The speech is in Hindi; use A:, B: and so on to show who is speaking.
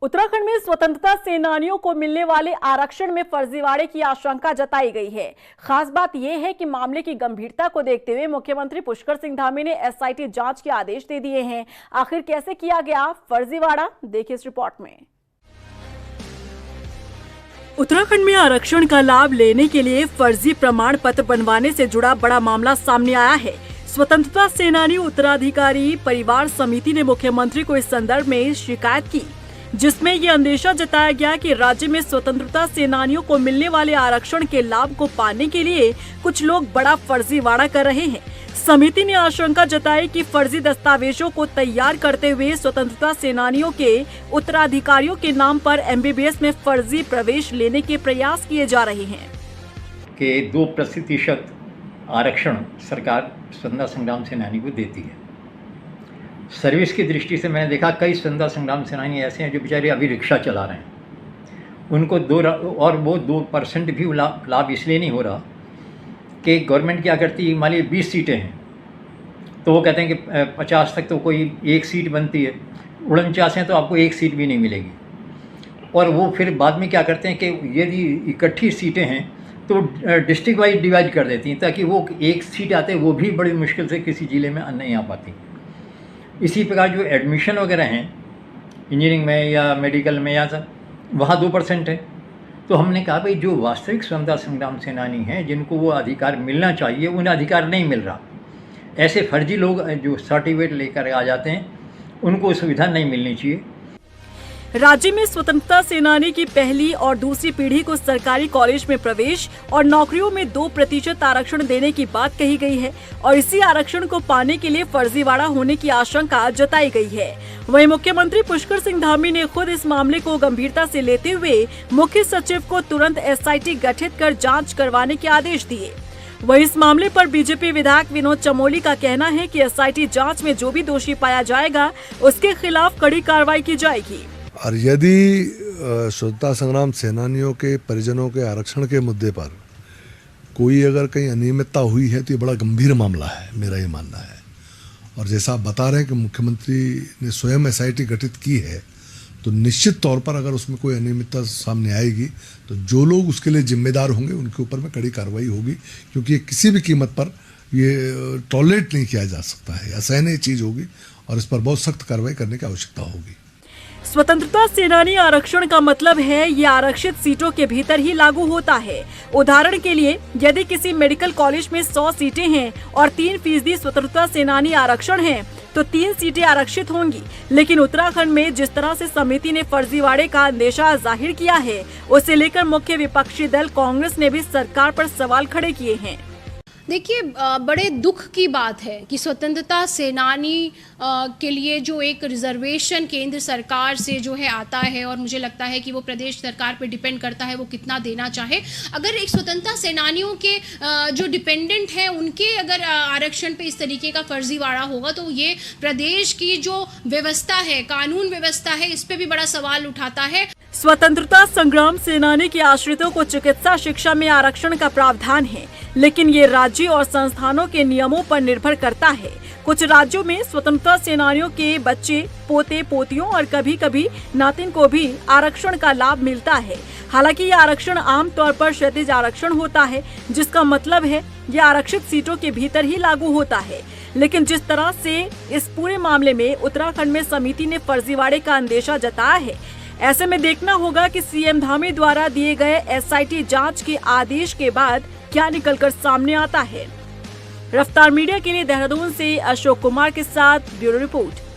A: उत्तराखंड में स्वतंत्रता सेनानियों को मिलने वाले आरक्षण में फर्जीवाड़े की आशंका जताई गई है। खास बात यह है कि मामले की गंभीरता को देखते हुए मुख्यमंत्री पुष्कर सिंह धामी ने एसआईटी जांच के आदेश दे दिए हैं। आखिर कैसे किया गया फर्जीवाड़ा, देखिए इस रिपोर्ट में। उत्तराखंड में आरक्षण का लाभ लेने के लिए फर्जी प्रमाण पत्र बनवाने से जुड़ा बड़ा मामला सामने आया है। स्वतंत्रता सेनानी उत्तराधिकारी परिवार समिति ने मुख्यमंत्री को इस संदर्भ में शिकायत की, जिसमें ये अंदेशा जताया गया कि राज्य में स्वतंत्रता सेनानियों को मिलने वाले आरक्षण के लाभ को पाने के लिए कुछ लोग बड़ा फर्जीवाड़ा कर रहे हैं। समिति ने आशंका जताई कि फर्जी दस्तावेजों को तैयार करते हुए स्वतंत्रता सेनानियों के उत्तराधिकारियों के नाम पर एमबीबीएस में फर्जी प्रवेश लेने के प्रयास किए जा रहे हैं।
B: कि 2% आरक्षण सरकार स्वतंत्रता संग्राम सेनानी को देती है। सर्विस की दृष्टि से मैंने देखा कई स्वतंत्रता संग्राम सेनानी ऐसे हैं जो बेचारे अभी रिक्शा चला रहे हैं, उनको 2% भी लाभ इसलिए नहीं हो रहा कि गवर्नमेंट क्या करती है, मान लीजिए 20 सीटें हैं तो वो कहते हैं कि 50 तक तो कोई एक सीट बनती है, 49 हैं तो आपको एक सीट भी नहीं मिलेगी। और वो फिर बाद में क्या करते हैं कि यदि इकट्ठी सीटें हैं तो डिस्ट्रिक्ट वाइज डिवाइड कर देती हैं ताकि वो एक सीट आते वो भी बड़ी मुश्किल से किसी ज़िले में नहीं आ पाती। इसी प्रकार जो एडमिशन वगैरह हैं इंजीनियरिंग में या मेडिकल में या सब, वहाँ 2% है। तो हमने कहा भाई जो वास्तविक स्वतंत्रता संग्राम सेनानी हैं जिनको वो अधिकार मिलना चाहिए उन्हें अधिकार नहीं मिल रहा। ऐसे फर्जी लोग जो सर्टिफिकेट लेकर आ जाते हैं उनको सुविधा नहीं मिलनी चाहिए।
A: राज्य में स्वतंत्रता सेनानी की पहली और दूसरी पीढ़ी को सरकारी कॉलेज में प्रवेश और नौकरियों में 2% आरक्षण देने की बात कही गई है और इसी आरक्षण को पाने के लिए फर्जीवाड़ा होने की आशंका जताई गई है। वहीं मुख्यमंत्री पुष्कर सिंह धामी ने खुद इस मामले को गंभीरता से लेते हुए मुख्य सचिव को तुरंत एसआईटी गठित कर जाँच करवाने के आदेश दिए। वहीं इस मामले पर बीजेपी विधायक विनोद चमोली का कहना है कि एसआईटी जांच में जो भी दोषी पाया जाएगा उसके खिलाफ कड़ी कार्रवाई की जाएगी।
C: और यदि स्वतंत्रता संग्राम सेनानियों के परिजनों के आरक्षण के मुद्दे पर कोई अगर कहीं अनियमितता हुई है तो ये बड़ा गंभीर मामला है, मेरा ये मानना है। और जैसा आप बता रहे हैं कि मुख्यमंत्री ने स्वयं एसआईटी गठित की है, तो निश्चित तौर पर अगर उसमें कोई अनियमितता सामने आएगी तो जो लोग उसके लिए जिम्मेदार होंगे उनके ऊपर में कड़ी कार्रवाई होगी, क्योंकि ये किसी भी कीमत पर ये टॉलरेट नहीं किया जा सकता है, असहनीय चीज़ होगी और इस पर बहुत सख्त कार्रवाई करने की आवश्यकता होगी।
A: स्वतंत्रता सेनानी आरक्षण का मतलब है ये आरक्षित सीटों के भीतर ही लागू होता है। उदाहरण के लिए यदि किसी मेडिकल कॉलेज में 100 सीटें हैं और 3% स्वतंत्रता सेनानी आरक्षण है तो 3 सीटें आरक्षित होंगी। लेकिन उत्तराखंड में जिस तरह से समिति ने फर्जीवाड़े का अंदेशा जाहिर किया है उसे लेकर मुख्य विपक्षी दल कांग्रेस ने भी सरकार पर सवाल खड़े किए हैं।
D: देखिए, बड़े दुख की बात है कि स्वतंत्रता सेनानी के लिए जो एक रिजर्वेशन केंद्र सरकार से जो है आता है और मुझे लगता है कि वो प्रदेश सरकार पे डिपेंड करता है वो कितना देना चाहे। अगर एक स्वतंत्रता सेनानियों के जो डिपेंडेंट हैं उनके अगर आरक्षण पे इस तरीके का फर्जीवाड़ा होगा तो ये प्रदेश की जो व्यवस्था है, कानून व्यवस्था है, इस पे भी बड़ा सवाल उठाता है।
A: स्वतंत्रता संग्राम सेनानी के आश्रितों को चिकित्सा शिक्षा में आरक्षण का प्रावधान है, लेकिन ये राज्य और संस्थानों के नियमों पर निर्भर करता है। कुछ राज्यों में स्वतंत्रता सेनानियों के बच्चे, पोते पोतियों और कभी कभी नातिन को भी आरक्षण का लाभ मिलता है। हालांकि ये आरक्षण आमतौर पर क्षैतिज आरक्षण होता है, जिसका मतलब है ये आरक्षित सीटों के भीतर ही लागू होता है। लेकिन जिस तरह से इस पूरे मामले में उत्तराखंड में समिति ने फर्जीवाड़े का अंदेशा जताया है, ऐसे में देखना होगा कि सीएम धामी द्वारा दिए गए एसआईटी जांच के आदेश के बाद क्या निकलकर सामने आता है। रफ्तार मीडिया के लिए देहरादून से अशोक कुमार के साथ ब्यूरो रिपोर्ट।